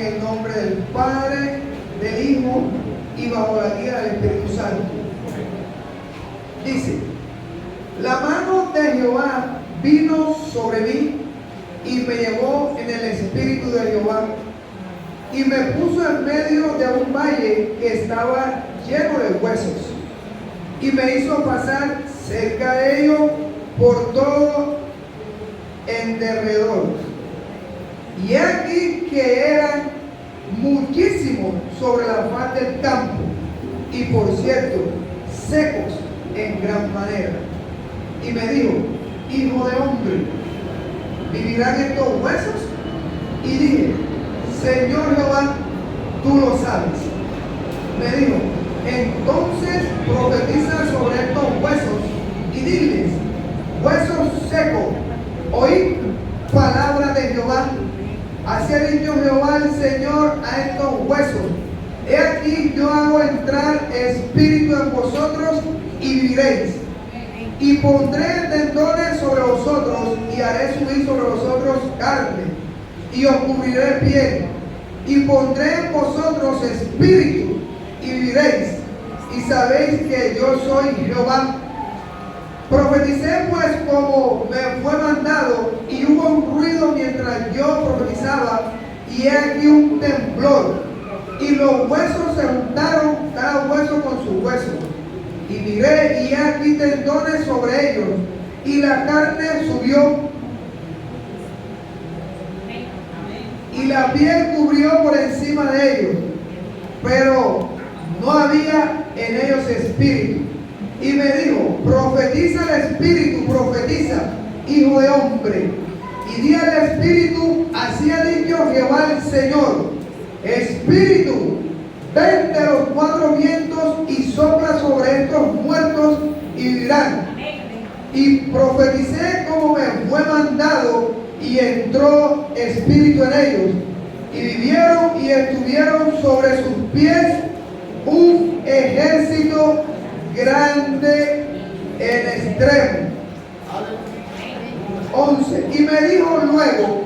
en el nombre del Padre, del Hijo y bajo la guía del Espíritu Santo. Dice: la mano de Jehová vino sobre mí y me llevó en el espíritu de Jehová y me puso en medio de un valle que estaba lleno de huesos y me hizo pasar cerca de ellos por todo en derredor. Y aquí que eran muchísimos sobre la faz del campo, y por cierto, secos en gran manera. Y me dijo: hijo de hombre, ¿vivirán estos huesos? Y dije: Señor Jehová, tú lo sabes. Me dijo: entonces profetiza sobre estos huesos y diles: huesos secos, oíd palabra de Jehová. Así ha dicho Jehová el Señor a estos huesos: he aquí yo hago entrar espíritu en vosotros y viviréis. Y pondré tendones sobre vosotros y haré subir sobre vosotros carne y os cubriré piel. Y pondré en vosotros espíritu y viviréis. Y sabéis que yo soy Jehová. Profeticé pues como me fue mandado, y hubo un ruido mientras yo profetizaba, y he aquí un temblor, y los huesos se juntaron, cada hueso con su hueso. Y miré, y he aquí tendones sobre ellos, y la carne subió, y la piel cubrió por encima de ellos, pero no había en ellos espíritu. Y me dijo: profetiza el espíritu, profetiza, hijo de hombre, y di al espíritu: así ha dicho Jehová el Señor, espíritu, ven de los cuatro vientos y sopla sobre estos muertos y vivirán. Y profeticé como me fue mandado, y entró espíritu en ellos, y vivieron y estuvieron sobre sus pies un ejército grande en extremo. 11. Y me dijo luego: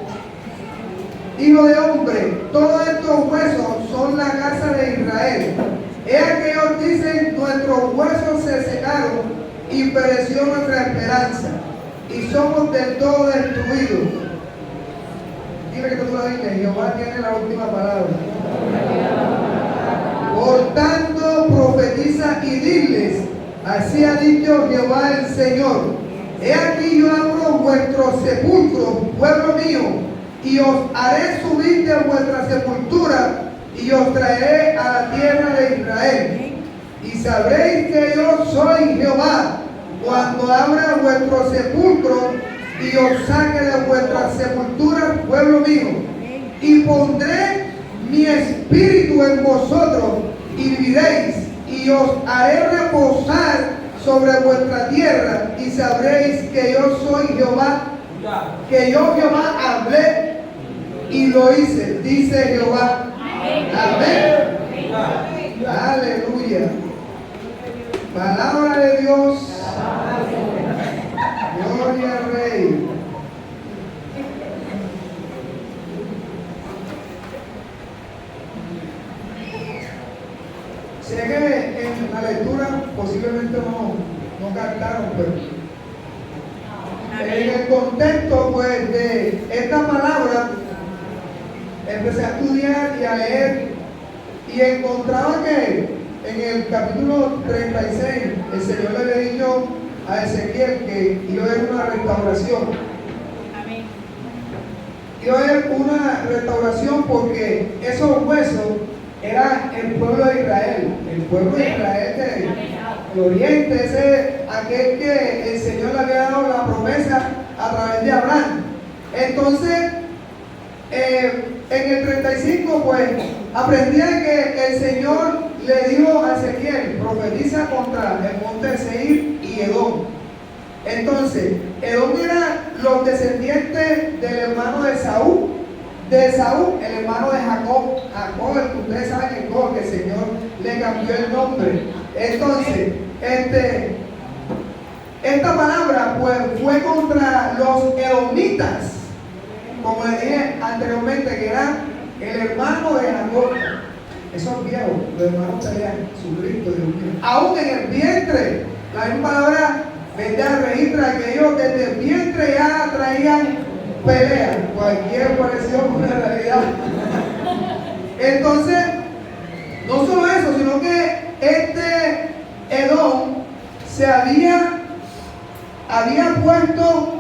hijo de hombre, todos estos huesos son la casa de Israel. He aquí ellos dicen: nuestros huesos se secaron y pereció nuestra esperanza, y somos del todo destruidos. Dime que tú la dices: Jehová tiene la última palabra. Por tanto, profetiza y diles: así ha dicho Jehová el Señor, he aquí yo abro vuestros sepulcros, pueblo mío, y os haré subir de vuestra sepultura, y os traeré a la tierra de Israel. Y sabréis que yo soy Jehová, cuando abra vuestros sepulcros, y os saque de vuestras sepulturas, pueblo mío, y pondré mi espíritu en vosotros, y viviréis, y os haré reposar sobre vuestra tierra, y sabréis que yo soy Jehová, que yo Jehová hablé y lo hice, dice Jehová. Amén. Aleluya. Palabra de Dios. Gloria al Rey. Sé que en la lectura posiblemente no cantaron, pero en el contexto pues de esta palabra empecé a estudiar y a leer, y encontraba que en el capítulo 36 el Señor le había dicho a Ezequiel que iba a haber una restauración. Iba a haber una restauración porque esos huesos eran el pueblo de Israel, el pueblo de Israel del oriente, ese aquel que el Señor le había dado la promesa a través de Abraham. Entonces, en el 35 pues aprendí que el Señor le dijo a Ezequiel: profetiza contra el monte de Seir y Edom. Entonces, Edom era los descendientes del hermano de Saúl, el hermano de Jacob, el que ustedes saben que el Señor le cambió el nombre. Entonces, esta palabra pues fue contra los edomitas, como le dije anteriormente, que eran el hermano de Jacob. Esos viejos, los hermanos pelean, su Cristo, Dios mío. Aún en el vientre, la misma palabra, ¿verdad? Registra que ellos desde el vientre ya traían pelea. Cualquier parecido con la realidad. Entonces, no solo eso, sino que Edom se había puesto,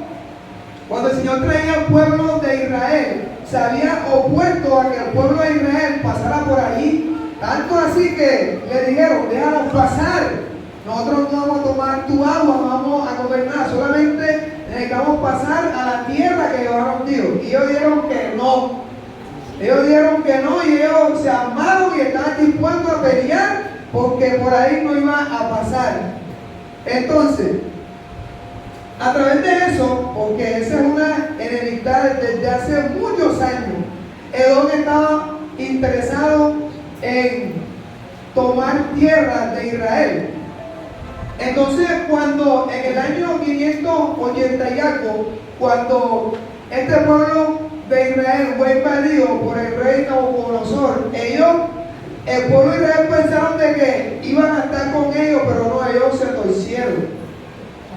cuando el Señor traía al pueblo de Israel, se había opuesto a que el pueblo de Israel pasara por allí. Tanto así que le dijeron, déjanos pasar. Nosotros no vamos a tomar tu agua, no vamos a gobernar, solamente necesitamos pasar a la tierra que llevaron Dios. Y ellos dijeron que no. Ellos dijeron que no y ellos se armaron y estaban dispuestos a pelear porque por ahí no iba a pasar. Entonces, a través de eso, porque esa es una enemistad desde hace muchos años, Edom estaba interesado en tomar tierra de Israel. Entonces, cuando en el año 580 y algo, cuando este pueblo de Israel fue invadido por el rey Nabucodonosor, el pueblo de Israel pensaron de que iban a estar con ellos, pero no, ellos se torcieron.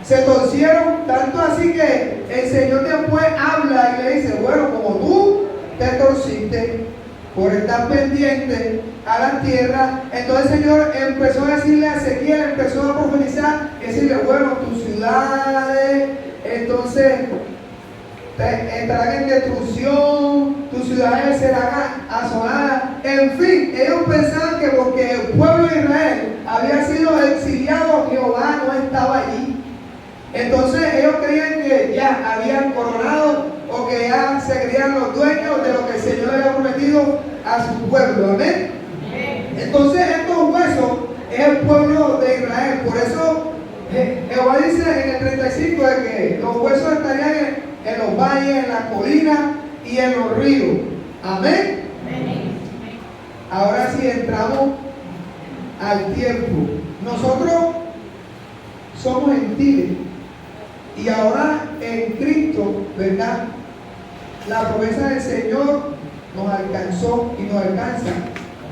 Se torcieron tanto así que el Señor después habla y le dice, bueno, como tú te torciste por estar pendiente a la tierra, entonces el Señor empezó a decirle a Ezequiel, empezó a profetizar, decirle, bueno, tus ciudades, entonces estarán en destrucción, tus ciudades serán asoladas. En fin, ellos pensaban que porque el pueblo de Israel había sido exiliado, Jehová no estaba allí. Entonces ellos creían que ya habían coronado o que ya se creían los dueños de lo que el Señor había prometido a su pueblo. Amén. Entonces estos huesos es el pueblo de Israel. Por eso Jehová dice en el 35 de que los huesos estarían en los valles, en las colinas y en los ríos. Amén. Ahora sí entramos al tiempo. Nosotros somos gentiles. Y ahora en Cristo, ¿verdad? La promesa del Señor nos alcanzó y nos alcanza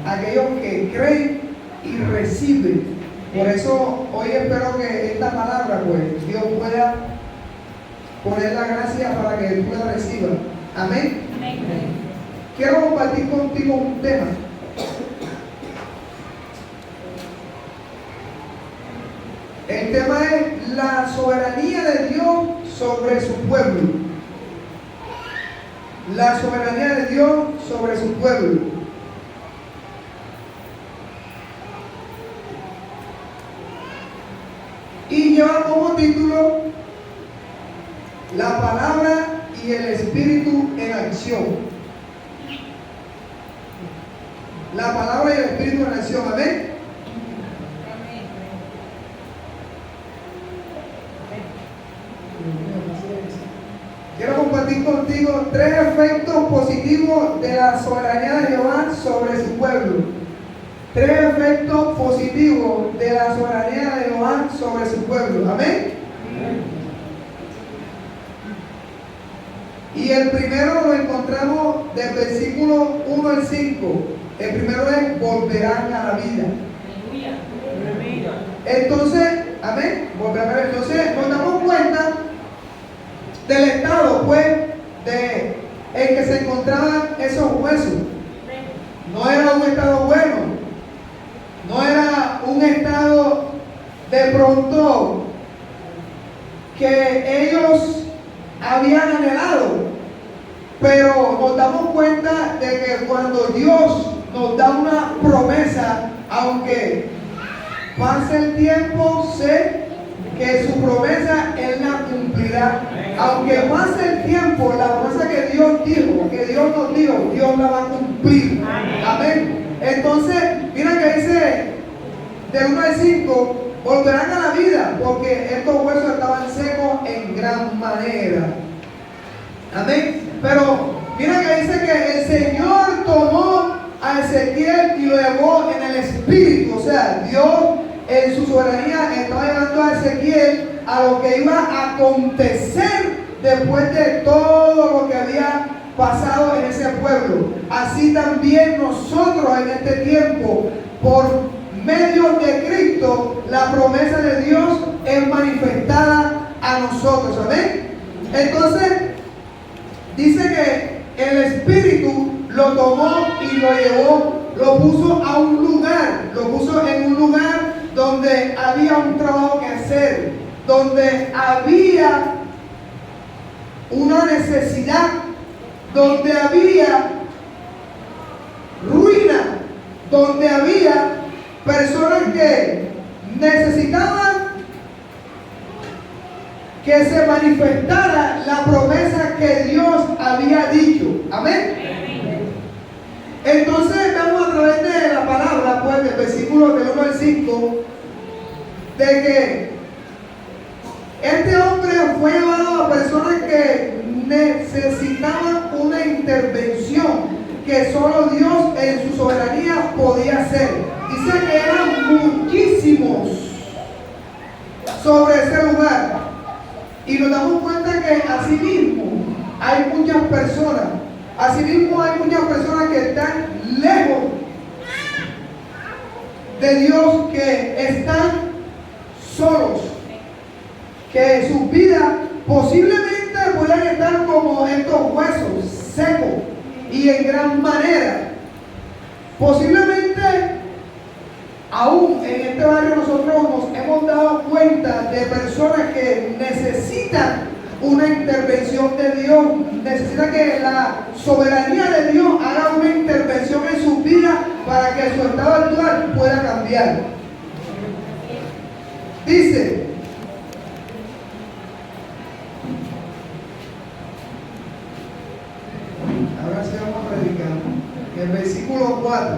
a aquellos que creen y reciben. Por eso hoy espero que esta palabra, pues, Dios pueda poner la gracia para que tú la recibas. Amén. Quiero compartir contigo un tema. El tema es la soberanía de Dios sobre su pueblo. La soberanía de Dios sobre su pueblo. Y lleva como título la palabra y el espíritu en acción. La palabra y el espíritu en acción. Amén. Quiero compartir contigo 3 efectos positivos de la soberanía de Jehová sobre su pueblo. 3 efectos positivos de la soberanía de Jehová sobre su pueblo. Amén. Y el primero lo encontramos del versículo 1 al 5. El primero es volverán a la vida. Entonces, amén. Volverán a la vida. Entonces nos damos cuenta del estado, pues, en que se encontraban esos huesos. No era un estado bueno, no era un estado de pronto que ellos habían anhelado, pero nos damos cuenta de que cuando Dios nos da una promesa, aunque pase el tiempo, sé que su promesa Él la cumplirá. Aunque pase el tiempo, la promesa que Dios dijo, que Dios nos dijo, Dios la va a cumplir. Amén. Entonces, mira que dice de 1 al 5, volverán a la vida, porque estos huesos estaban secos en gran manera. Amén. Pero mira que dice que el Señor tomó a Ezequiel y lo llevó en el espíritu. O sea, Dios en su soberanía estaba llevando a Ezequiel a lo que iba a acontecer después de todo lo que había pasado en ese pueblo. Así también nosotros en este tiempo, por medio de Cristo, la promesa de Dios es manifestada a nosotros. Amén. Entonces, dice que el Espíritu lo tomó y lo llevó, lo puso a un lugar, lo puso en un lugar donde había un trabajo que hacer, donde había una necesidad, donde había ruina, donde había personas que necesitaban que se manifestara la promesa que Dios había dicho. Amén. Entonces vemos a través de la palabra, pues del versículo del 1 al 5, de que este hombre fue llevado a personas que necesitaban una intervención que solo Dios en su soberanía podía hacer. Dice que eran muchísimos sobre ese lugar. Y nos damos cuenta que así mismo hay muchas personas, que están lejos de Dios, que están solos, que sus vidas posiblemente puedan estar como estos huesos secos y en gran manera. Posiblemente aún en este barrio nosotros nos hemos dado cuenta de personas que necesitan una intervención de Dios, necesitan que la soberanía de Dios haga una intervención en sus vidas para que su estado actual pueda cambiar. Dice, ahora sí vamos a predicar, el versículo 4,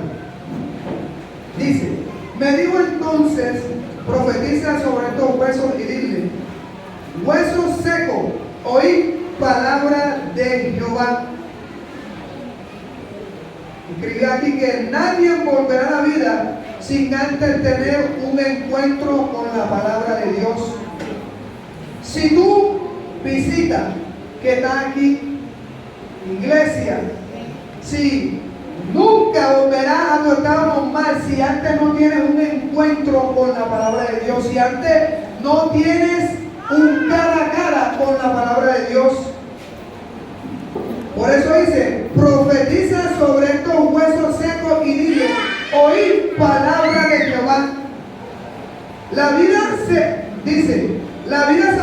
dice: me dijo entonces, profetiza sobre estos huesos y dile: huesos secos, oí palabra de Jehová. Escribí aquí que nadie volverá a la vida sin antes tener un encuentro con la palabra de Dios. Si tú visitas, que está aquí, iglesia, si nunca volverás a tu estado normal si antes no tienes un encuentro con la palabra de Dios, si antes no tienes un cara a cara con la palabra de Dios. Por eso dice: profetiza sobre estos huesos secos y dile: oíd palabra de Jehová. La vida se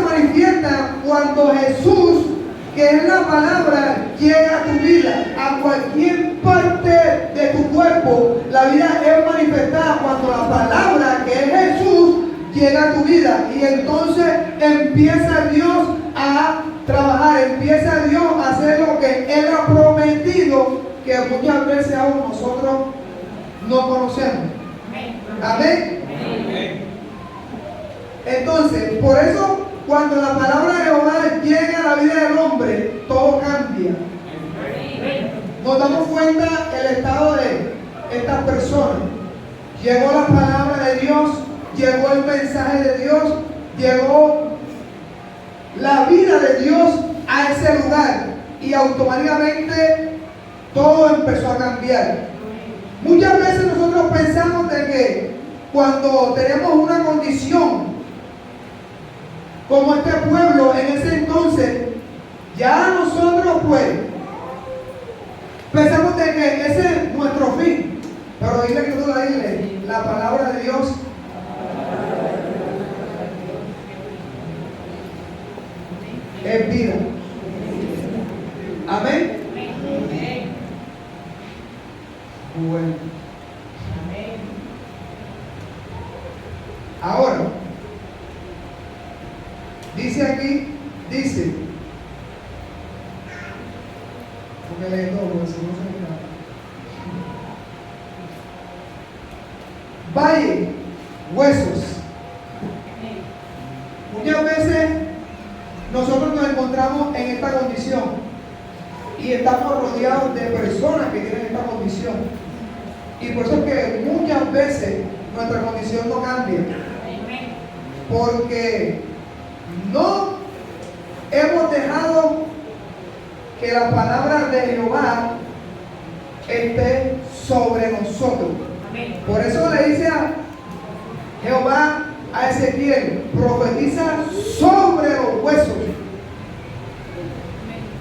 manifiesta cuando Jesús, que es la palabra, llega a tu vida, a cualquier parte de tu cuerpo. La vida es manifestada cuando la palabra, que es Jesús, llega a tu vida. Y entonces empieza Dios a trabajar, empieza Dios a hacer lo que Él ha prometido, que muchas veces aún nosotros no conocemos. Amén. Entonces, por eso, cuando la palabra de Jehová llega a la vida del hombre, todo cambia. Nos damos cuenta el estado de estas personas. Llegó la palabra de Dios, llegó el mensaje de Dios, llegó la vida de Dios a ese lugar y automáticamente todo empezó a cambiar. Muchas veces nosotros pensamos de que cuando tenemos una condición como este pueblo en ese entonces, ya nosotros pues pensamos de que ese es nuestro fin. Pero dile que tú dile, la palabra de Dios es vida. Amén. Bueno. Ahora, dice aquí, dice, porque lee todo, porque si no se mira. Valle, huesos. Muchas veces nosotros nos encontramos en esta condición y estamos rodeados de personas que tienen esta condición. Y por eso es que muchas veces nuestra condición no cambia. Porque no hemos dejado que la palabra de Jehová esté sobre nosotros. Por eso le dice a Jehová a Ezequiel: profetiza sobre los huesos.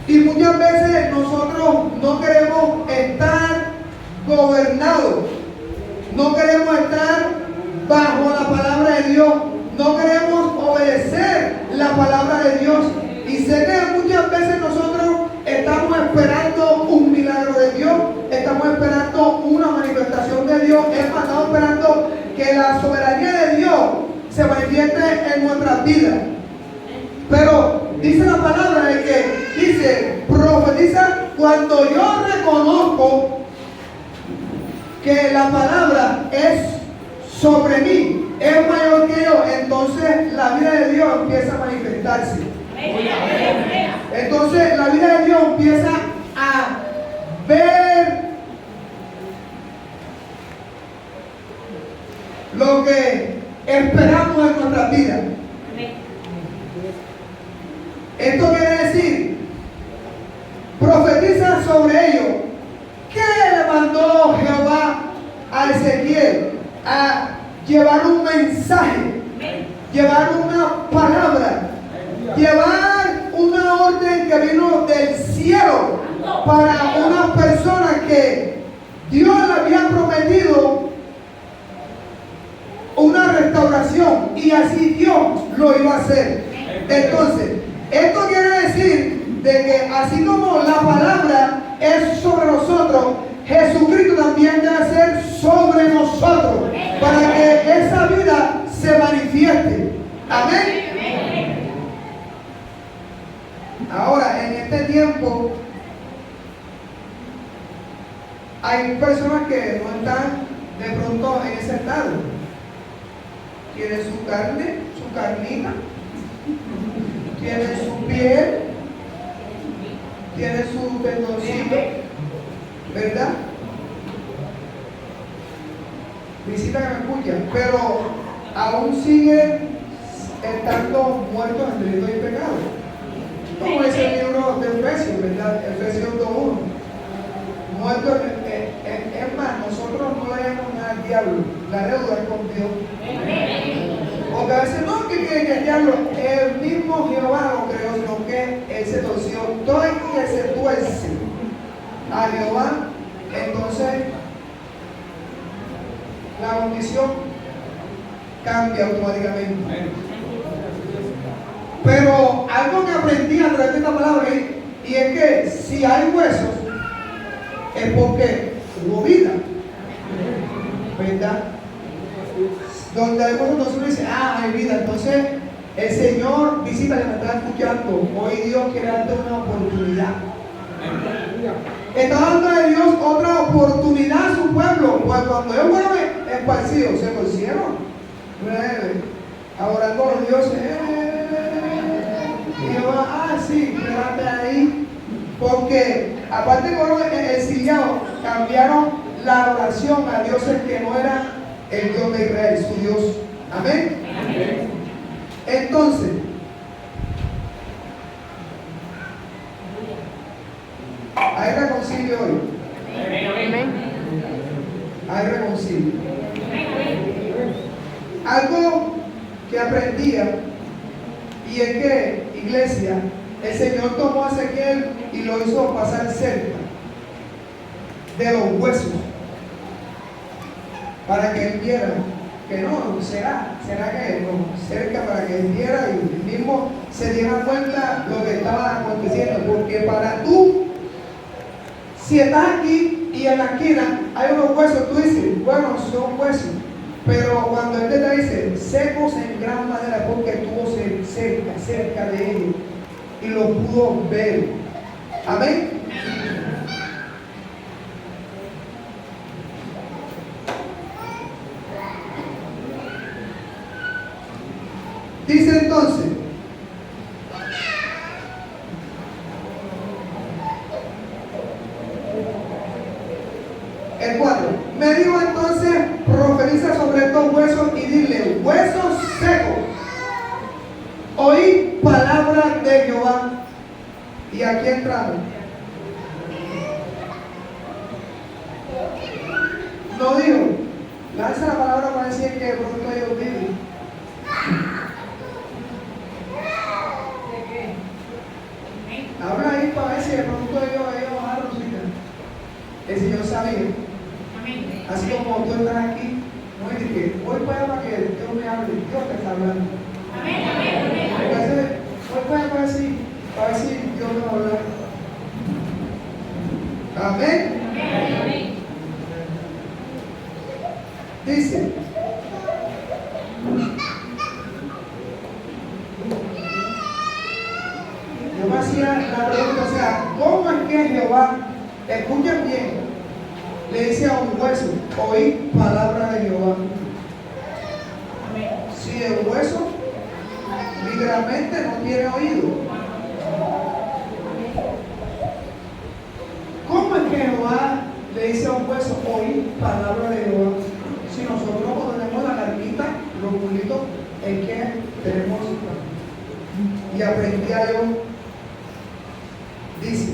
Y muchas veces nosotros no queremos estar gobernados, no queremos estar bajo la palabra de Dios, no queremos obedecer la palabra de Dios. Y sé que muchas veces nosotros estamos esperando un milagro de Dios, estamos esperando una manifestación de Dios, estamos esperando que la soberanía de Dios se manifieste en nuestras vidas. Pero dice la palabra de que dice, profetiza cuando yo reconozco que la palabra es sobre mí, es mayor que yo, entonces la vida de Dios empieza a manifestarse. Entonces la vida de Dios empieza a ver lo que esperamos en nuestras vidas. Esto quiere decir, profetiza sobre ellos. ¿Qué le mandó Jehová a Ezequiel? A llevar un mensaje, llevar una palabra, llevar una orden que vino del cielo para unas personas que Dios le había prometido una restauración, y así Dios lo iba a hacer. Entonces, esto quiere decir de que así como la palabra es sobre nosotros, Jesucristo también debe ser sobre nosotros para que esa vida se manifieste. Amén. Ahora, en este tiempo hay personas que no están de pronto en ese estado. Tienen su carne, su carnita, tienen su piel, tienen su tendoncito, ¿verdad? Visita que me escuchan, pero aún siguen estando muertos en delito y pecado. Como dice el libro de Efesios, ¿verdad? Efesios 2:1. Muertos es más, nosotros no le damos nada al diablo, la deuda es con Dios. Porque a veces no que el diablo, el mismo Jehová lo creó, sino que él se torció. Todo el que se tuerce a Jehová, entonces la condición cambia automáticamente. Pero algo que aprendí a través de esta palabra, y es que si hay huesos, es porque hubo vida, ¿verdad? Donde hay huesos, entonces uno dice, hay vida. Entonces el Señor visita, que me está escuchando. Hoy Dios quiere darte una oportunidad. Está dando a Dios otra oportunidad a su pueblo. Pues cuando ellos fueron esparcidos, se torcieron, adorando a los dioses. Y yo, sí, quédate ahí. Porque aparte de que fueron exiliados, cambiaron la adoración a dioses que no eran el Dios de Israel, su Dios. Amén. Amén. Entonces, hay reconcilio hoy. Amén. Hay reconcilio. Algo que aprendía, y es que, iglesia, el Señor tomó a Ezequiel y lo hizo pasar cerca de los huesos, para que él viera que no, será que no, cerca, para que él viera y él mismo se diera cuenta lo que estaba aconteciendo. Porque para tú, si estás aquí y en la esquina hay unos huesos, tú dices, bueno, son huesos, pero cuando él te dice secos en gran manera, porque estuvo cerca de ellos y lo pudo ver. Amén. Dice entonces, el 4, me dijo entonces, profetiza sobre estos huesos y dile, huesos secos, oí palabra de Jehová. Y aquí entramos. que de pronto ellos viven? Habla ahí para ver si de pronto ellos bajaron su vida. El Señor sabía. Así como tú estás aquí, no es que voy para allá para que Dios me hable. Dios te está hablando. Voy para allá para ver si Dios me va a hablar. Amén. Dice, yo me hacía la pregunta, o sea, ¿cómo es que Jehová, escuchen bien, le dice a un hueso, oí palabra de Jehová? Si el hueso literalmente no tiene oído, ¿cómo es que Jehová le dice a un hueso, oí palabra de Jehová? Si nosotros no tenemos la carnita, los mulitos, es que tenemos. Y aprendía yo, dice,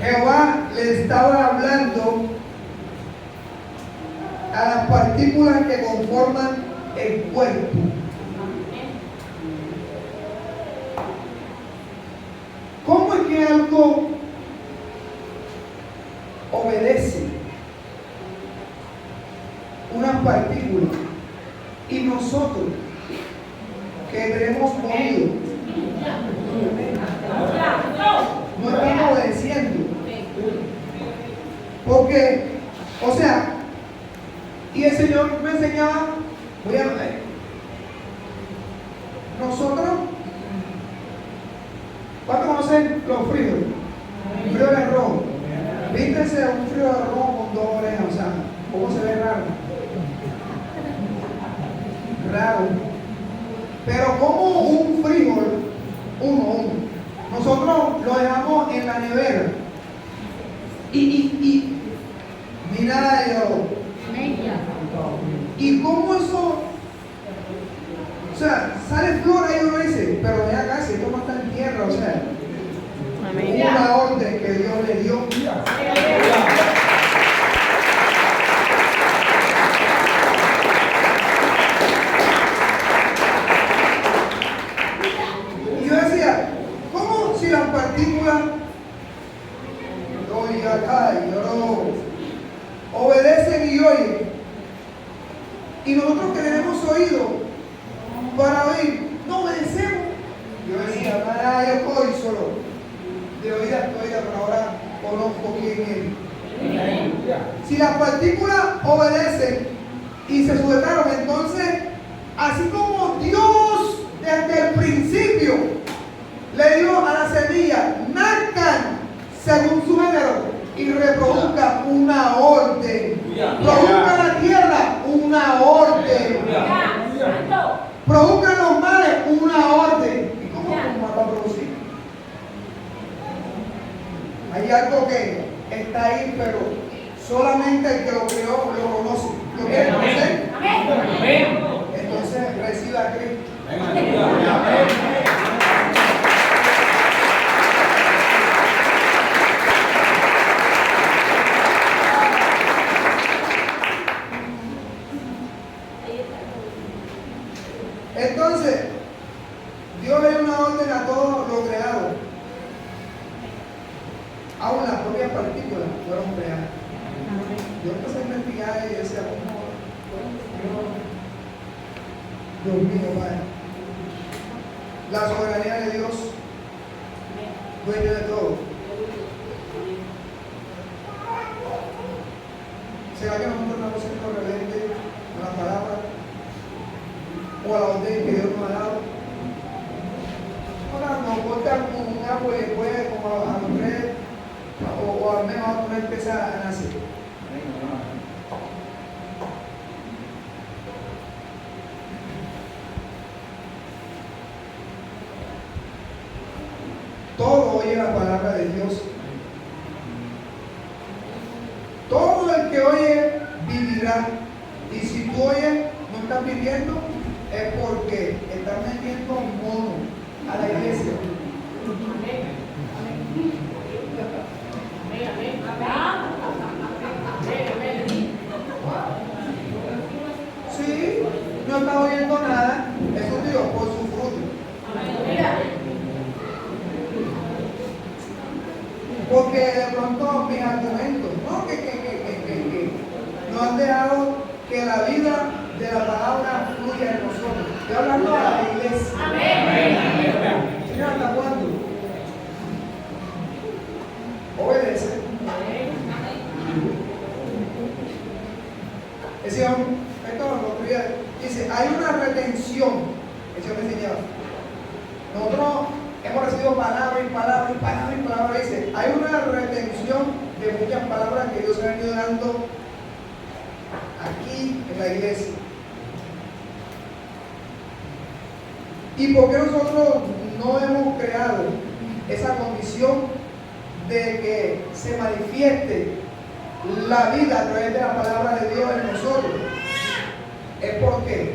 Jehová le estaba hablando a las partículas que conforman el cuerpo. ¿Cómo es que algo obedece unas partículas y nosotros que tenemos oído no estamos obedeciendo? Porque, o sea, y el Señor me enseñaba, voy a ver, nosotros, ¿cuántos conocen los frijoles? Frío de arroz. Vístese un frío de arroz con dos orejas, o sea, ¿cómo se ve raro? Raro. Pero como un frijol, uno, nosotros lo dejamos en la nevera y mira de Dios. Y cómo eso, o sea, sale flor ahí, uno dice, pero ven acá, si esto no está en tierra, o sea, una orden que Dios le dio. Y yo decía, ¿cómo si las partículas obedecen y oyen? Y nosotros que tenemos oído para oír, no obedecemos. Yo decía, yo estoy solo. De oída estoy, pero ahora conozco quién es. Si las partículas obedecen y se sujetaron, entonces, así como Dios desde el principio le dio a la semilla, nazcan según su género y reproduzcan una orden. Produzcan la tierra una orden. Produzcan los mares una orden. ¿Y cómo va a producir? Hay algo que está ahí, pero solamente el que lo creó lo conoce. ¿Lo quiere conocer? Entonces reciba a Cristo. Entonces, Dios le dio una orden a todo lo creado. Aún las propias partículas fueron creadas. Yo empecé a investigar y decía, Dios mío, Padre. La soberanía de Dios, dueño de todo. ¿Será que nosotros estamos siendo rebeldes a la palabra o a la orden que Dios nos ha dado? Ahora nos cortan un agua y después como a los tres o al menos a una empieza a nacer. Todo oye la palabra de Dios. Todo el que oye vivirá. Y si tú oyes, no estás viviendo, es porque estás metiendo mono a la iglesia. Sí, no está oyendo nada. Eso Dios por su fruto. Porque de pronto mis argumentos, ¿no? Que no han dejado que la vida de la palabra fluya en nosotros. Estoy hablando a la iglesia. Señor, ¿hasta cuándo? Obedece. Decía, esto lo otro día, dice, hay una retención. El Señor me enseñaba. Nosotros hemos recibido palabra y palabra y palabra y palabra. Dice, hay una retención de muchas palabras que Dios ha venido dando aquí en la iglesia. ¿Y por qué nosotros no hemos creado esa condición de que se manifieste la vida a través de la palabra de Dios en nosotros? Es porque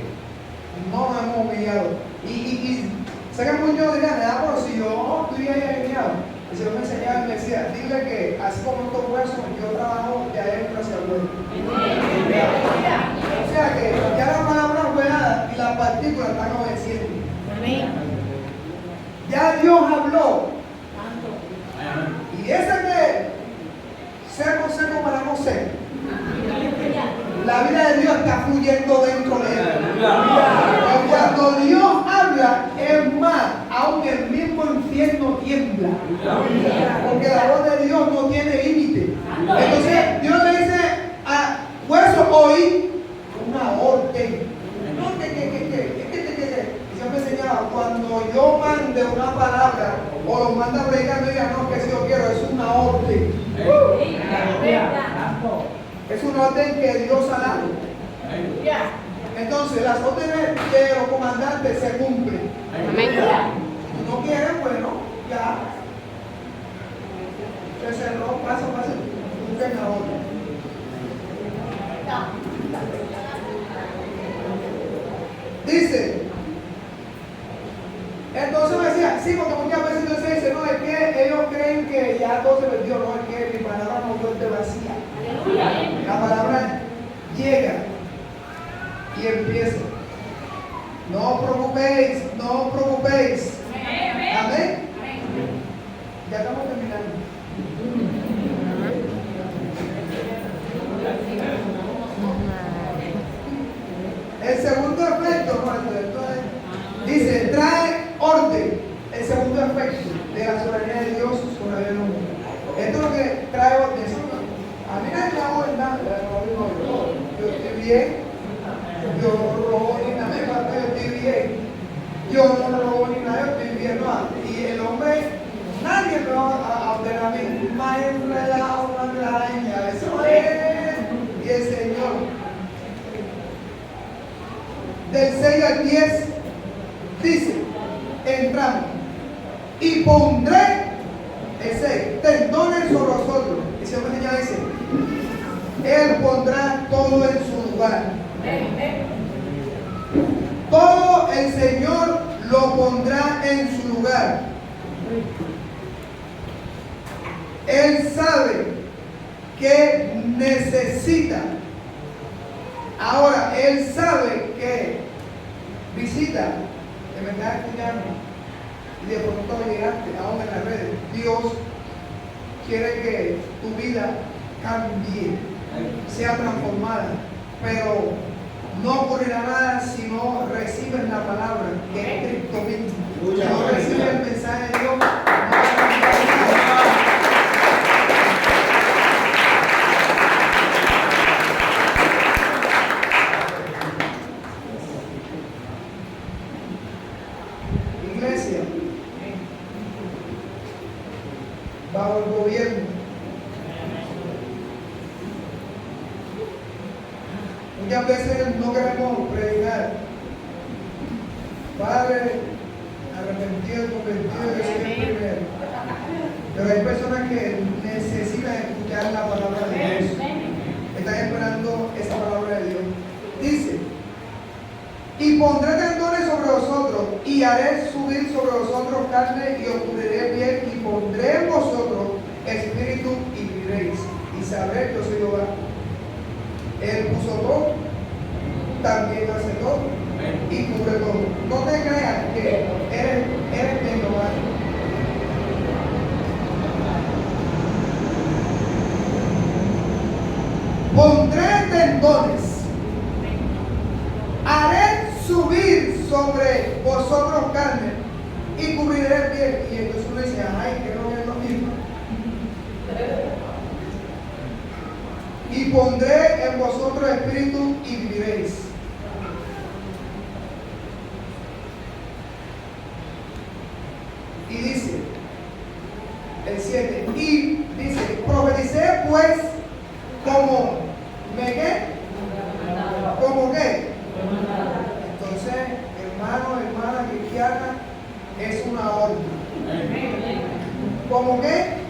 no nos hemos humillado. Y sé que muchos dirán, pero si yo estuviera alineado, el Señor me enseñaba y me decía, dile que así como estos huesos, yo trabajo de adentro hacia afuera. O sea que ya la palabra fue dada y las partículas están obedeciendo. Ya Dios habló. Y ese que seco para no ser, la vida de Dios está fluyendo dentro de él. Y cuando Dios habla, es más, aún el mismo infierno tiembla. Porque la voz de Dios no tiene límite. Entonces Dios le dice a hueso hoy una orden. No, Dios me enseñaba, cuando yo mande una palabra o lo manda a predicar, no diga, no, que si yo quiero, es una orden. Es una orden que Dios ha dado. Entonces, las órdenes de los comandantes se cumplen. Si no quieren, bueno, ya. Se cerró, paso, busquen a otro. Dice, entonces me decía, sí, porque muchas veces Dios se dice, no, es que ellos creen que ya todo se perdió, no, es que mi palabra no vuelve vacía. La palabra llega y empieza. No os preocupéis, no os preocupéis. Amén. Ya estamos terminando. El segundo efecto, dice, trae orden. El segundo efecto de la soberanía de Dios sobre la vida del hombre. Esto es lo que trae orden. A mí nadie me hago nada. Yo estoy bien. Yo no robo ni nada. Yo estoy bien. Yo no robo ni nada. Yo estoy bien. Y el hombre, nadie me va a ordenar a mí. Más enredado, más enredada. Eso es. Y el Señor. Del 6 al 10 dice, entramos y pondré ese tendones sobre vosotros. El Señor me dice, Él pondrá todo en su lugar. Todo el Señor lo pondrá en su lugar. Él sabe que necesita. Ahora, Él sabe que visita, que me está escuchando, y de pronto llegaste aún en las redes. Dios quiere que tu vida cambie, sea transformada, pero no ocurrirá nada si no recibes la palabra, que es Cristo mismo. Si no recibes el mensaje de Dios, no va a cambiar nada. Iglesia, bajo el gobierno, muchas veces no queremos predicar. Padre, arrepentido, convertido, yo soy el primero. Pero hay personas que necesitan escuchar la palabra de Dios. Están esperando esa palabra de Dios. Dice, y pondré tendones sobre vosotros, y haré subir sobre vosotros carne, y os cubriré bien, y pondré en vosotros saber yo soy Jehová. Él puso todo, también hace todo y cubre todo. No te creas que eres de Jehová. Pondré tendones, haré subir sobre vosotros carne y cubriré el pie. Y entonces uno dice, ay, que no es lo mismo. Y pondré en vosotros espíritu y viviréis. Y dice, el 7, y dice, profeticé pues como, ¿me qué? ¿Cómo qué? Entonces, hermano, hermana cristiana, es una orden. ¿Cómo qué?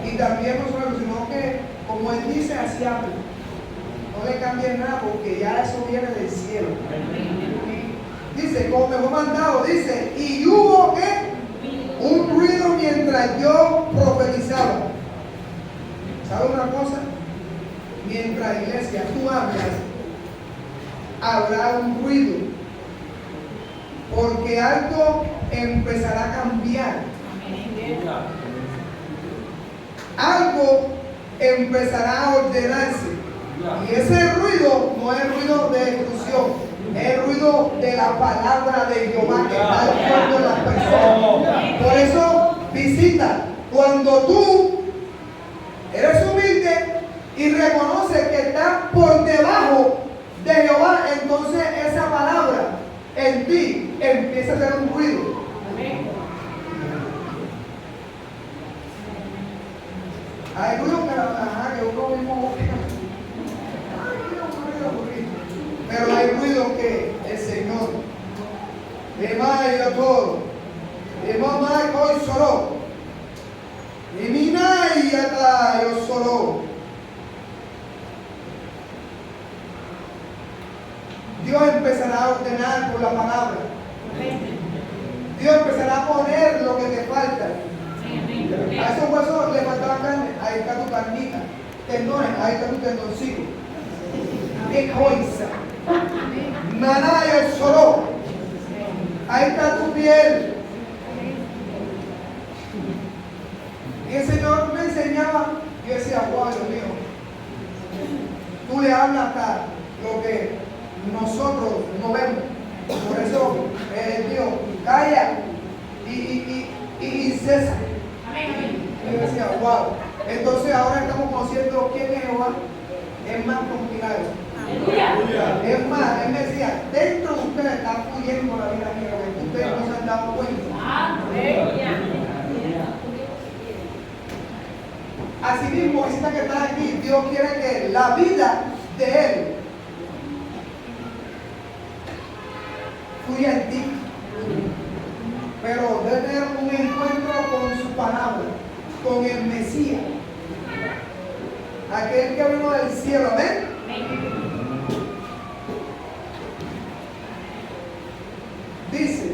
Y también no solo, sino que, como él dice, así habla. No le cambien nada porque ya eso viene del cielo. Dice, como me fue mandado, dice, y hubo ¿qué? Un ruido mientras yo profetizaba. ¿Sabe una cosa? Mientras iglesia tú hablas, habrá un ruido. Porque algo empezará a cambiar. Algo empezará a ordenarse. Y ese ruido no es ruido de destrucción, es ruido de la palabra de Jehová que está actuando en las personas. Por eso visita. Cuando tú eres humilde y reconoces que estás por debajo de Jehová, entonces esa palabra en ti empieza a hacer un ruido. Hay ruido que uno mismo pero hay ruido que el Señor y todo hoy solo y minay acá yo solo. Dios empezará a ordenar por la palabra. Dios empezará a poner lo que te falta. A esos huesos le faltaba carne, ahí está tu carnita. Tendones, ahí está tu tendoncito. ¡Qué cosa! Maná el solo. Ahí está tu piel. Y el Señor me enseñaba, yo decía, wow, Dios mío, tú le hablas hasta lo que nosotros no vemos. Por eso, Dios, calla y cesa. Y yo decía, wow. Entonces ahora estamos conociendo quién es Jehová. Es más complicado. Es más, él me decía, dentro de ustedes está fluyendo la vida mía, que ustedes no se han dado cuenta. Asimismo, esta que está aquí, Dios quiere que la vida de Él fluya en ti. Pero debe tener un encuentro con su palabra, con el Mesías, aquel que vino del cielo. Amén. Dice,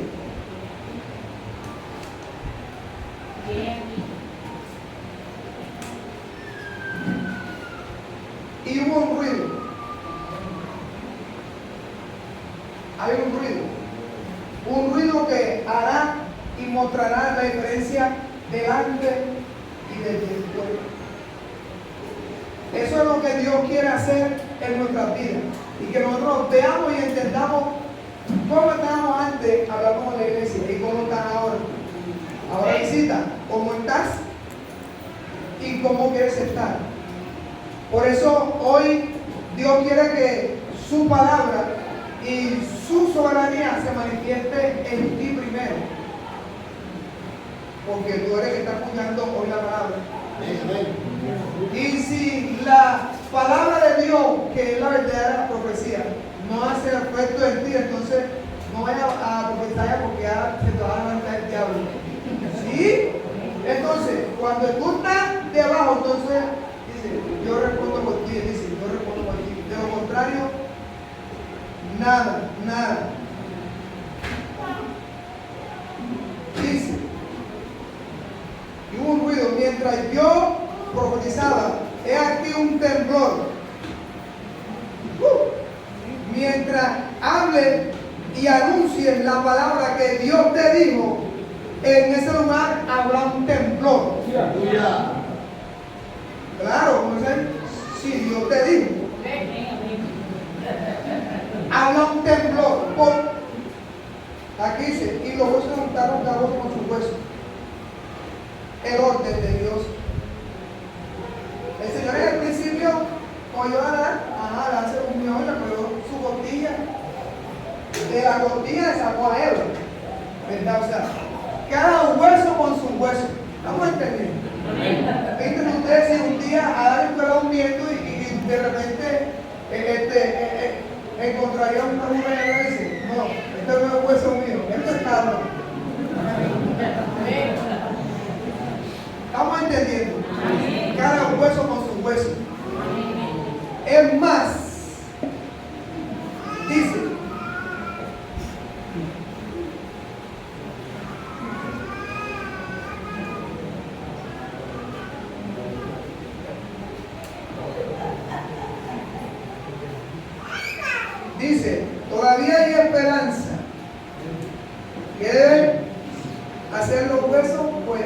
y hubo un ruido. Hay un ruido que hará y mostrará la diferencia delante y después. Eso es lo que Dios quiere hacer en nuestras vidas y que nosotros veamos y entendamos cómo estábamos antes hablando con la iglesia y cómo están ahora. Ahora visita cómo estás y cómo quieres estar. Por eso hoy Dios quiere que su palabra y su soberanía se manifieste en ti primero. Porque tú eres el que está escuchando hoy la palabra. Y si la palabra de Dios, que es la verdadera profecía, no hace efecto en ti, entonces no vayas a profetizar porque ya se te va a levantar el diablo. ¿Sí? Entonces, cuando tú estás debajo, entonces dice, yo respondo por ti, dice, yo respondo por ti. De lo contrario, nada. Dice, y hubo un ruido mientras yo profetizaba. profetizaba, he aquí un temblor. Mientras hable y anuncie la palabra que Dios te dijo, en ese lugar habrá un temblor. Claro, ¿no sé? Si Dios te dijo, habla un temblor. Aquí dice, y los huesos juntaron cada uno con su hueso. El orden de Dios. El Señor en el principio oyó a Adán, Adán se unió y le pegó su costilla. De la costilla le sacó a Eva, ¿verdad? O sea, cada hueso con su hueso. ¿Estamos entendiendo? Fíjense ustedes si un día Adán fuera durmiendo y de repente encontraría una mujer y le dice, no, este no es hueso mío, esto es cabra. ¿Estamos entendiendo? Cada hueso con su hueso. Es más, dice, todavía hay esperanza. ¿Qué deben hacer los huesos? Pues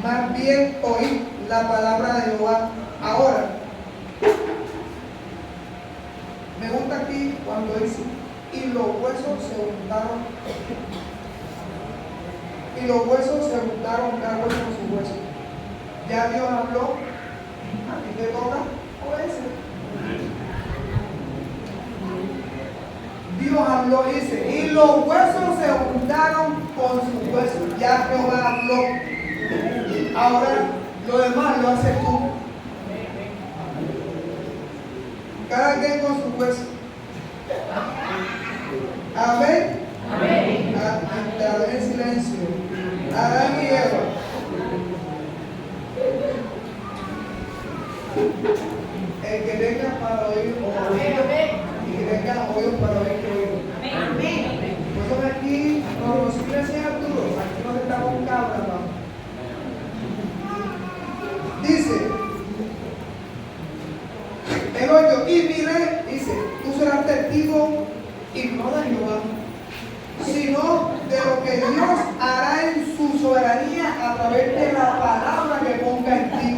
más bien oír la palabra de Jehová. Ahora, me gusta aquí cuando dice, y los huesos se juntaron, y los huesos se juntaron cada hueso con su hueso. Ya Dios habló, a ti te toca obedecer. Dios habló y dice, y los huesos se juntaron con sus huesos. Ya Jehová habló. Ahora lo demás lo haces tú. Cada quien con su hueso. Amén. Amén. Amén en silencio. Adán y Eva. El que tenga para oír o oír. Y que tenga oídos para oír que oír. Amén. Pues aquí, como los iglesia Arturo, aquí no está con cabra, ¿no? Dice el 8, y miré, dice, tú serás testigo y no de Jehová, sino de lo que Dios hará en su soberanía a través de la palabra que ponga en ti.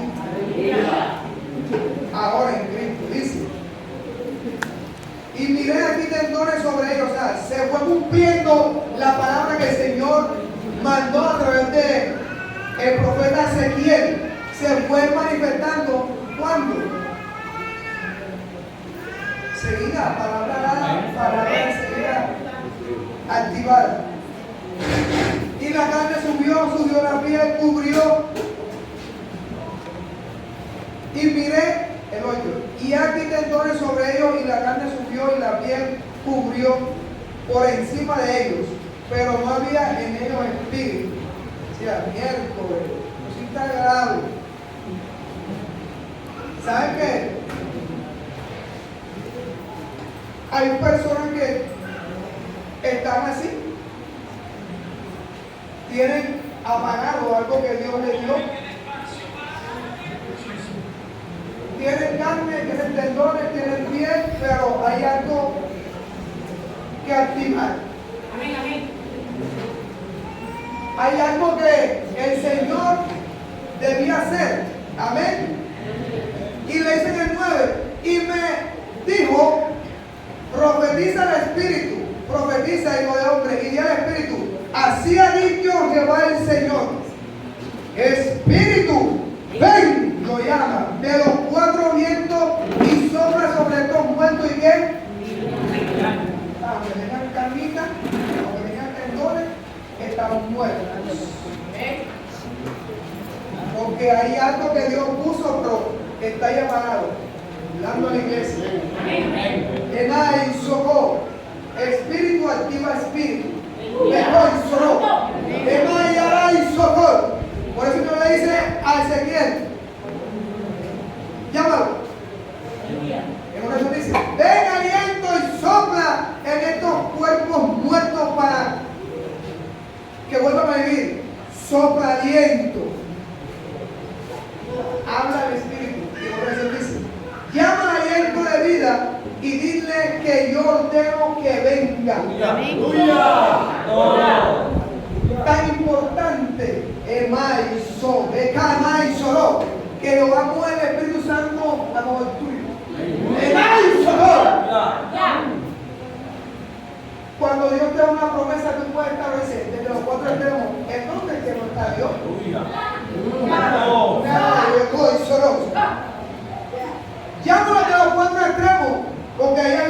Ahora en Cristo, dice, y miré aquí tendones sobre ellos. O sea, se fue cumpliendo la palabra que el Señor mandó a través de el profeta Ezequiel. Se fue manifestando cuando seguida, palabra dada, palabra seguida, activada. Y la carne subió la piel, cubrió. Y miré el 8. Y aquí tendones sobre ellos, y la carne subió, y la piel cubrió por encima de ellos. Pero no había en ellos espíritu. O sea, miércoles, cosita grave. ¿Saben qué? Hay personas que están así, tienen apagado algo que Dios les dio, tienen carne, tienen tendones, tienen piel, pero hay algo que activar. Amén, amén. Hay algo que el Señor debía hacer. Amén. Y le dice en el 9, y me dijo, profetiza al Espíritu, profetiza, hijo de hombre, y di al Espíritu, así ha dicho Jehová el Señor, Espíritu, ven, lo llama, de los 4 vientos y sopla sobre estos muertos. ¿Y qué? Aunque tengan carnitas, aunque tengan tendones, están muertos. Porque hay algo que Dios puso, pero está ahí apagado, hablando a la iglesia. Enay socó, espíritu activa espíritu. Mejor solo. Enay aray socó. Por eso no le dice a Ezequiel, llámalo. En una oración dice, ven aliento y sopla en estos cuerpos muertos para que vuelvan a vivir. Sopla aliento. Habla el Espíritu y dile que yo ordeno que venga. Tan importante, que Jehová mueve el Espíritu Santo a favor tuyo. Cuando Dios te da una promesa, tú puedes establecer desde los cuatro extremos. ¿En dónde es que no está Dios? Llámalo de los cuatro extremos, porque ahí hay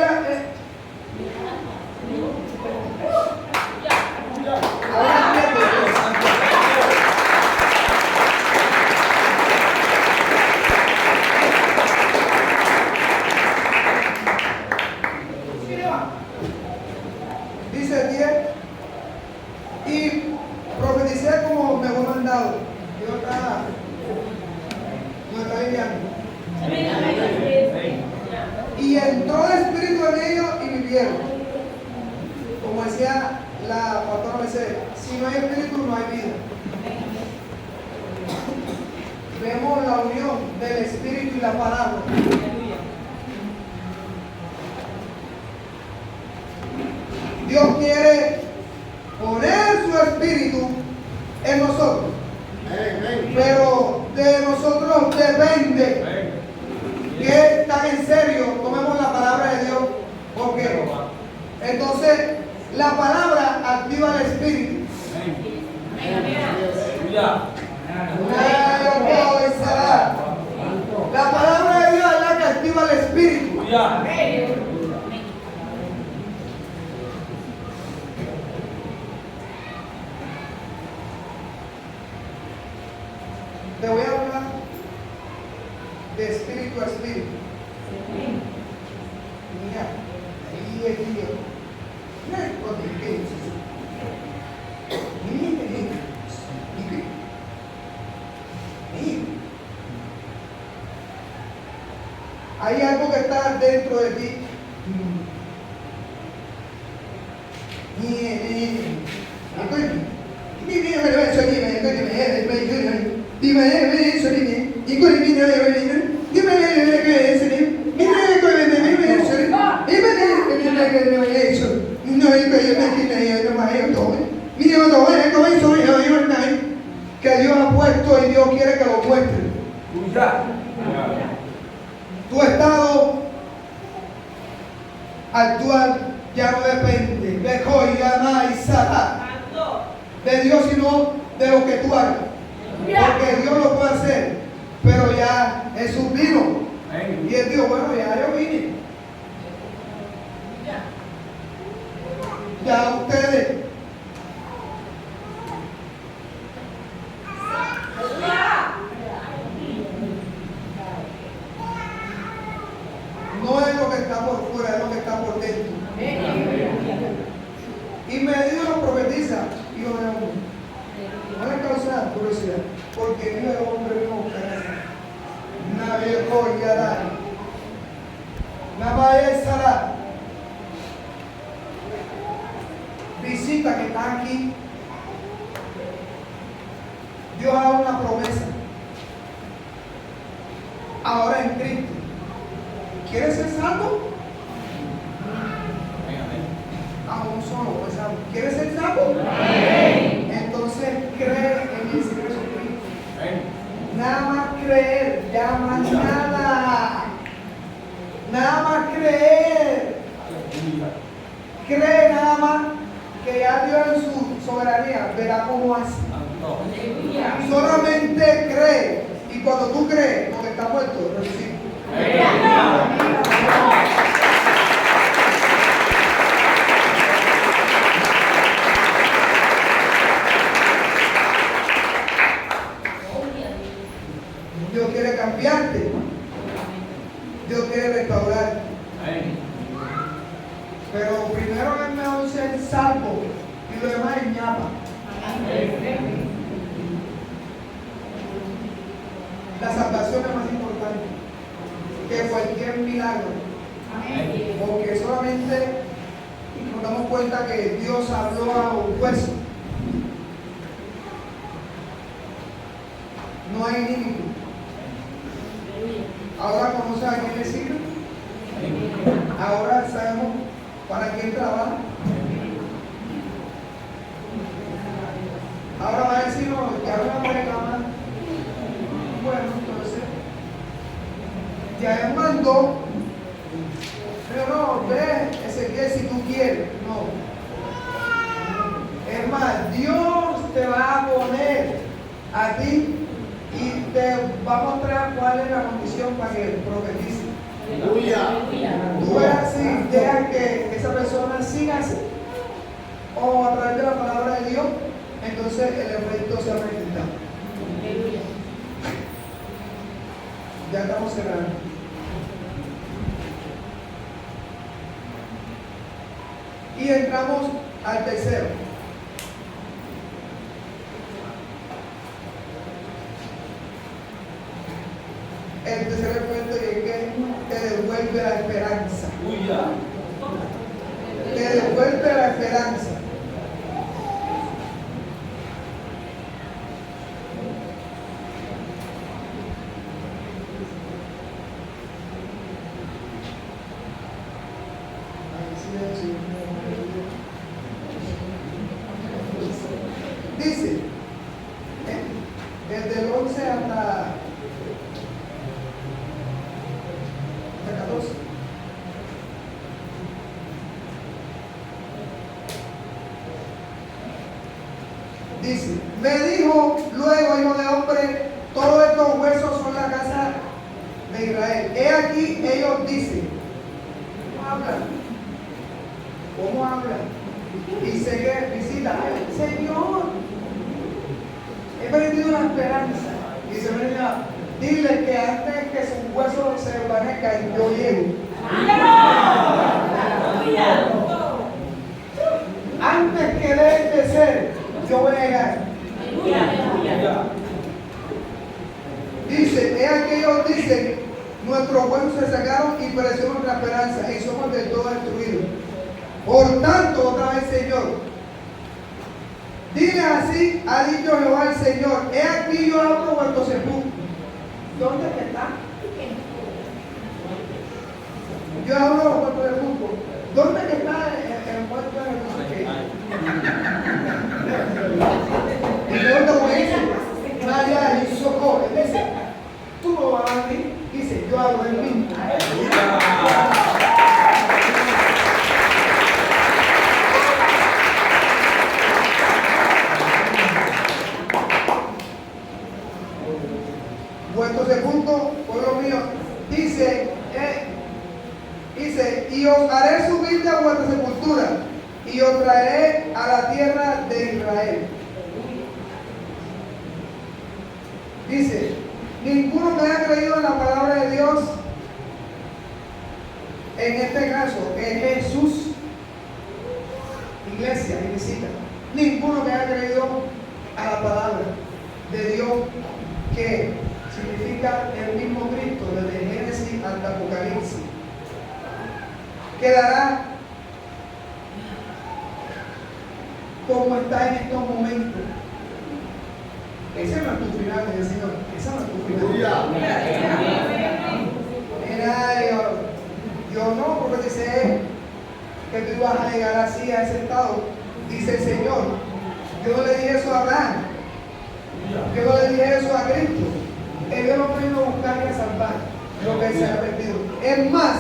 dice 10, y profeticé como me fue mandado. Dios está lidiando. Y entró el Espíritu en ellos y vivieron. Como decía la pastora Mercedes, si no hay Espíritu no hay vida. Vemos la unión del Espíritu y la palabra. Dios quiere poner su Espíritu en nosotros. Pero de nosotros depende que tan en serio tomemos la palabra de Dios. Porque entonces la palabra activa el Espíritu. La palabra de Dios es la que activa el Espíritu. Te voy a hablar de espíritu a espíritu. Mira, ahí es Dios. Hay algo que está dentro de ti. Que Dios ha puesto y Dios quiere que lo muestre. Tu estado actual ya no depende de Dios, sino de lo que tú hagas. Porque Dios lo puede hacer, pero ya Jesús vino. Y Él dijo, bueno, ya yo vine. Ya ustedes. No es lo que está por fuera, es lo que está por dentro. Y me dijo, profetiza, y yo no le causa curiosidad, porque Dios el hombre vino a buscar nadie collará, nadie será. Visita que está aquí. Dios ha dado una promesa. Ahora en Cristo. ¿Quieres ser salvo? Aún solo, pues, ¿quieres ser salvo? Entonces cree en Jesucristo. Nada más creer, ya más nada. Nada más creer. Cree nada más que ya Dios en su soberanía verá cómo hace. Solamente cree. Y cuando tú crees, lo que está muerto, resucita. Dios quiere cambiarte. Dios quiere restaurar. Pero primero es mejor ser salvo y lo demás es ñapa. La salvación es más importante que cualquier milagro. Porque solamente nos damos cuenta que Dios habló a un hueso. No hay límite. Ahora conoce a quién le sirve. Ahora sabemos para quién trabaja. Ahora va a decirnos que ahora no me más. Bueno, entonces, ya él mandó, pero no, ve, Ezequiel, si tú quieres, no. Es más, Dios te va a poner a ti y te va a mostrar cuál es la condición para que profetice. Tú ves así, dejas que esa persona siga así, o a través de la palabra de Dios, entonces el efecto se ha presentado. Ya estamos cerrando. Y entramos al tercero. El tercer efecto es que te devuelve la esperanza. Te devuelve la esperanza. Dice, desde el 11 hasta 14. Dice, me dijo luego, hijo de hombre, todos estos huesos son la casa de Israel. He aquí, ellos dicen, ¿cómo hablan? ¿Cómo hablan? Y se visita, Señor, he perdido la esperanza. Y se me dice, dile que antes que sus huesos se desvanezcan, yo llego. Antes que dejen de ser, yo voy a llegar. Dice, he aquí ellos dicen, nuestros huesos se sacaron y pereció nuestra esperanza y somos del todo destruidos. Por tanto, otra vez, Señor, dile así, ha dicho Jehová el Señor, he aquí yo abro vuestro sepulcro. ¿Dónde está? Yo abro vuestro sepulcro. ¿Dónde está el muerto de Jesús? Y luego como dice, María y socorro, él dice, tú no vas a venir, dice, yo abro el mismo. Vuestro sepulcro, pueblo mío, dice, y os haré subir de vuestra sepultura, y os traeré a la tierra de Israel. Dice, ninguno que haya creído en la palabra de Dios, en este caso, es Jesús, iglesia y visita. Ninguno que haya creído a la palabra de Dios, que significa el mismo Cristo, desde Génesis hasta Apocalipsis, quedará como está en estos momentos. Ese no es tu final, mi Señor. Ese no es tu final. Mira, yo no profeticé que tú ibas a llegar así a ese estado. Dice el Señor. Yo no le dije eso a Abraham. Yo no le dije eso a Cristo. Que Dios no vino a buscar y a salvar lo que se ha perdido. Es más,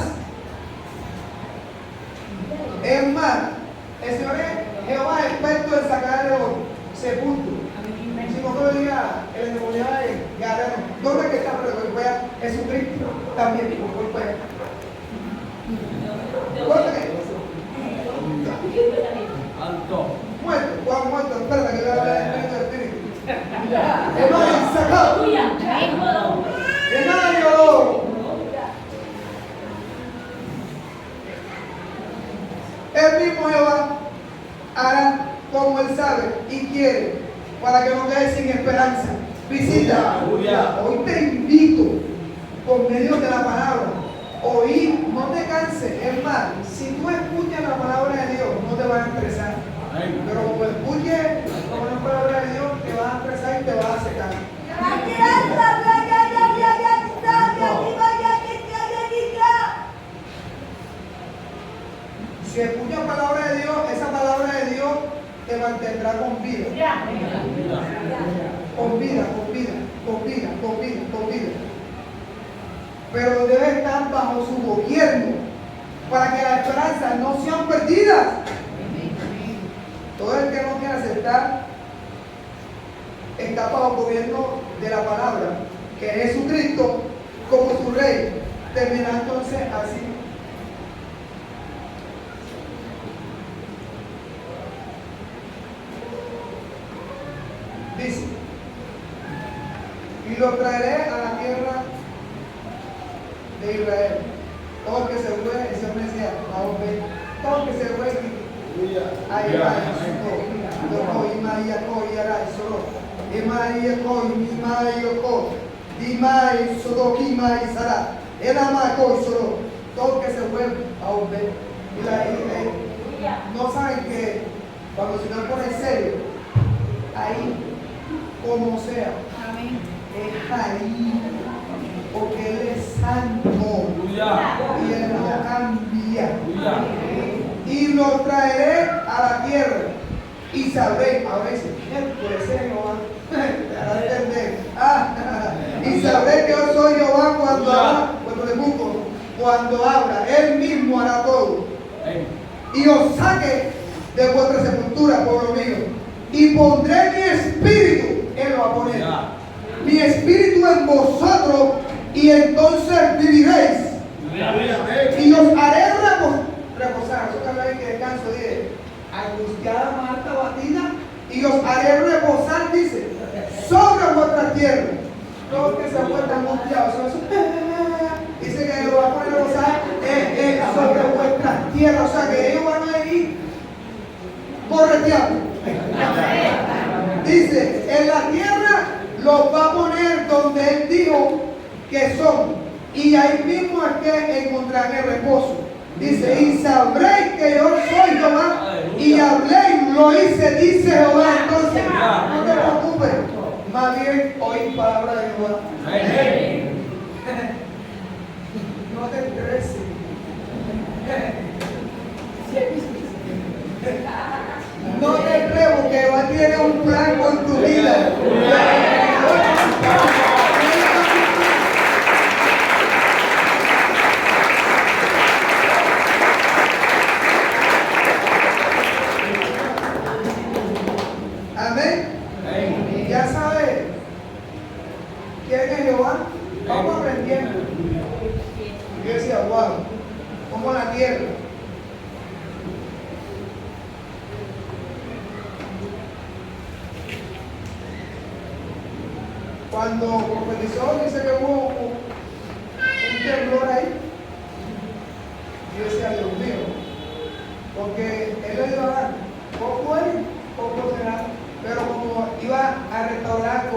el Señor es Jehová experto en sacar de los sepulcros. Si no lo diga el endemoniado de Gadara, ¿dónde que está? Pero que vea Jesucristo también dijo, por allá. ¿Dónde que? Muerto, Juan muerto, espérate que voy a hablar del Espíritu del Espíritu. Hermano, sacado. Hermano, lloró. El mismo Jehová hará como él sabe y quiere, para que no quede sin esperanza. Visita. Hoy te invito, por medio de la palabra, oír, no te canses. Es más, si tú escuchas la palabra de Dios, no te vas a estresar. Pero como escuches la palabra de Dios, te vas a estresar y te vas a secar. con vida. Con vida, con vida, con vida, con vida, con vida. Pero debe estar bajo su gobierno para que las esperanzas no sean perdidas. Todo el que no quiere aceptar está bajo el gobierno de la palabra, que es Jesucristo como su rey. Termina entonces así. Dice: y lo traeré a la tierra de Israel. Todo el que se fue, el Señor me decía, todo el que se fue, todo que se fue a Obed. No saben que cuando el Señor pone serio, ahí, como sea, es ahí, porque Él es santo y Él no cambia. Y lo traeré a la tierra y sabré, ahora dice, puede ser Jehová, y sabré que yo soy Jehová cuando habla, Él mismo hará todo. Y os saque de vuestra sepultura, pueblo mío, y pondré mi espíritu, Él lo va a poner, mi espíritu en vosotros, y entonces viviréis. Y os haré reposar. Eso que habla de que descanso, dice, angustiada, Marta, batida, y os haré reposar, dice, sobre vuestra tierra. Todos que se encuentran angustiados, dice que lo va a poner a reposar sobre vuestra tierra. O sea que ellos van a ir correteando. Dice, en la tierra los va a poner donde Él dijo que son, y ahí mismo es que encontraré reposo. Dice, y sabréis que yo soy Jehová, y habléis, lo hice, dice Jehová. Entonces, no te preocupes, más bien oí palabra de Jehová. No te estreses. No te crees, porque Jehová tiene un plan con tu vida. Amén. Ya sabes quién es Jehová. Vamos aprendiendo. Yo decía, wow, como la tierra. Cuando profetizó, dice que hubo un temblor ahí. Yo decía, Dios mío, porque Él le iba a dar poco él, poco será. Pero como iba a restaurar,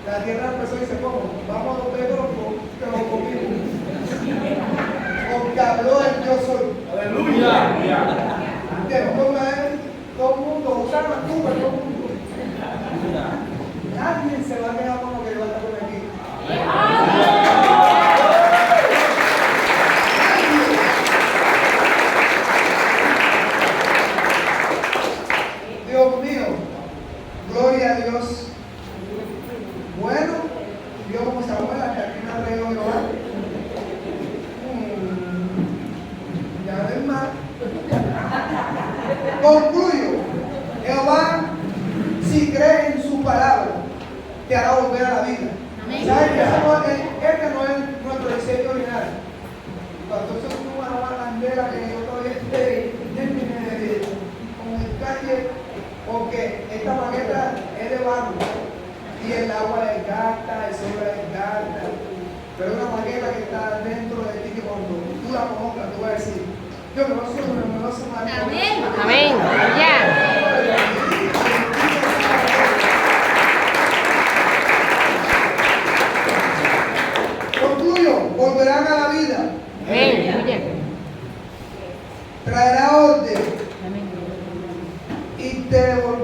la tierra empezó y dice, ¿cómo? Vamos a los Pedros que lo comimos. Porque habló el yo soy. Aleluya. Todo el mundo, usaron a Cuba, todo el mundo. Nadie se va a quedar como que yo voy a estar por aquí. Dios mío, gloria a Dios. Bueno, Dios como se abuela, que aquí me ha traído Jehová. Ya ves más. Concluyo. Jehová, si crees en su palabra, te hará volver a la vida. ¿Sabes que este no es nuestro diseño original? Cuando se tuvo una bandera que yo todavía esté con el calle, porque esta maqueta es de barro y el agua es gasta, el sol es gasta, pero es una maqueta que está dentro de ti, que cuando tú la conozcas, tú vas a decir, yo me lo sé más. Amén. Amén. Ya. Volverán a la vida. Amén. Traerá orden. Y te devolverá